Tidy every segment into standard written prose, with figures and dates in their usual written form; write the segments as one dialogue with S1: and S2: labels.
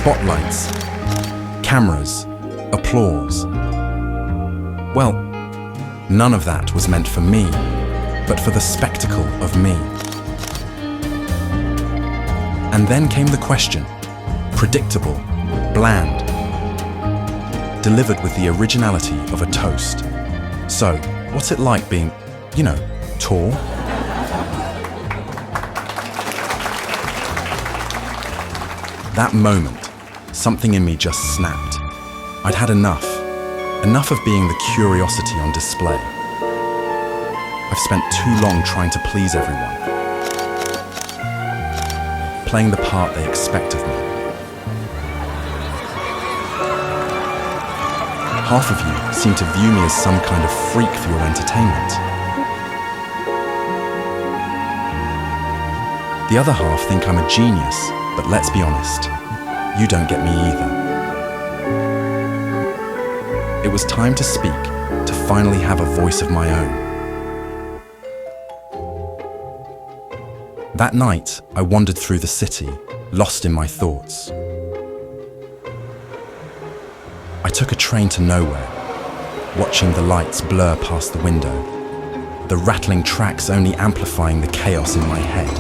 S1: spotlights, cameras, applause. Well, none of that was meant for me, but for the spectacle of me. And then came the question, predictable, bland, delivered with the originality of a toast. So, what's it like being, tall? That moment, something in me just snapped. I'd had enough of being the curiosity on display. I've spent too long trying to please everyone, playing the part they expect of me. Half of you seem to view me as some kind of freak for your entertainment. The other half think I'm a genius, but let's be honest, you don't get me either. It was time to speak, to finally have a voice of my own. That night, I wandered through the city, lost in my thoughts. I took a train to nowhere, watching the lights blur past the window, the rattling tracks only amplifying the chaos in my head.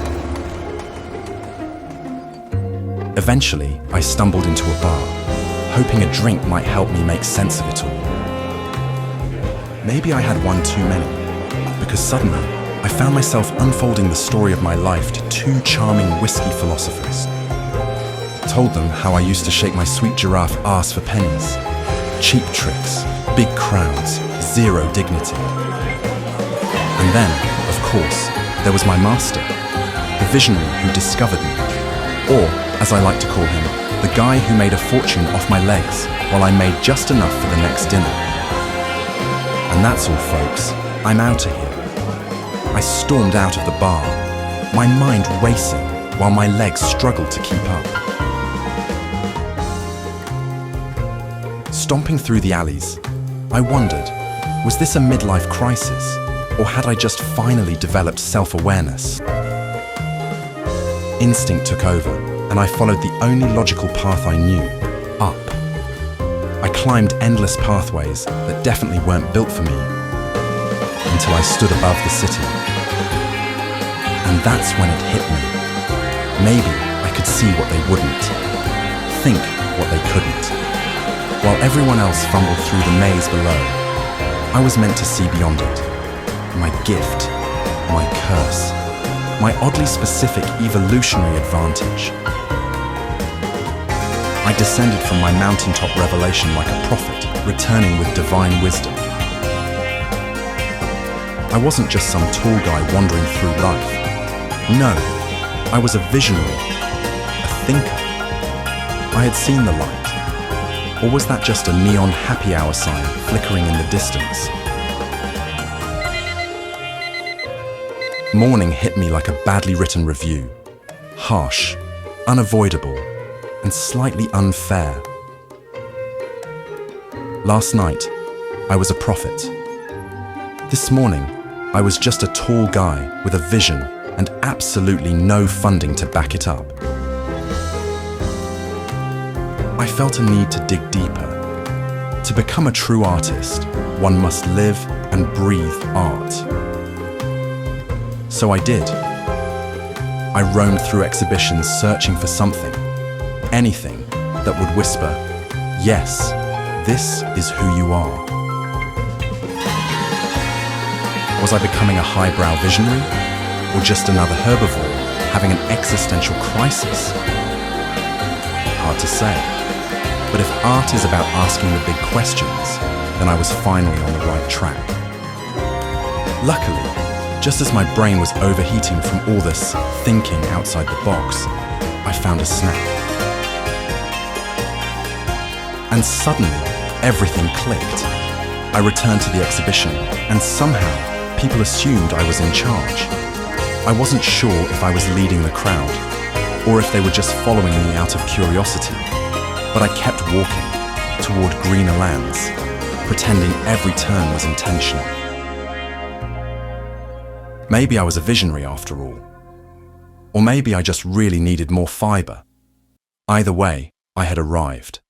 S1: Eventually, I stumbled into a bar, hoping a drink might help me make sense of it all. Maybe I had one too many, because suddenly I found myself unfolding the story of my life to two charming whiskey philosophers. Told them how I used to shake my sweet giraffe ass for pennies. Cheap tricks, big crowds, zero dignity. And then, of course, there was my master, the visionary who discovered me, or, as I like to call him, the guy who made a fortune off my legs while I made just enough for the next dinner. And that's all, folks. I'm out of here. I stormed out of the bar, my mind racing while my legs struggled to keep up. Stomping through the alleys, I wondered, was this a midlife crisis, or had I just finally developed self-awareness? Instinct took over, and I followed the only logical path I knew, up. I climbed endless pathways that definitely weren't built for me, until I stood above the city. And that's when it hit me. Maybe I could see what they wouldn't, think what they couldn't. While everyone else fumbled through the maze below, I was meant to see beyond it. My gift, my curse, my oddly specific evolutionary advantage. I descended from my mountaintop revelation like a prophet, returning with divine wisdom. I wasn't just some tall guy wandering through life. No, I was a visionary, a thinker. I had seen the light. Or was that just a neon happy hour sign flickering in the distance? Morning hit me like a badly written review. Harsh, unavoidable, and slightly unfair. Last night, I was a prophet. This morning, I was just a tall guy with a vision and absolutely no funding to back it up. I felt a need to dig deeper. To become a true artist, one must live and breathe art. So I did. I roamed through exhibitions searching for something, anything that would whisper, yes, this is who you are. Was I becoming a highbrow visionary, or just another herbivore having an existential crisis? Hard to say. But if art is about asking the big questions, then I was finally on the right track. Luckily, just as my brain was overheating from all this thinking outside the box, I found a snack. And suddenly, everything clicked. I returned to the exhibition, and somehow, people assumed I was in charge. I wasn't sure if I was leading the crowd, or if they were just following me out of curiosity. But I kept walking toward greener lands, pretending every turn was intentional. Maybe I was a visionary after all. Or maybe I just really needed more fiber. Either way, I had arrived.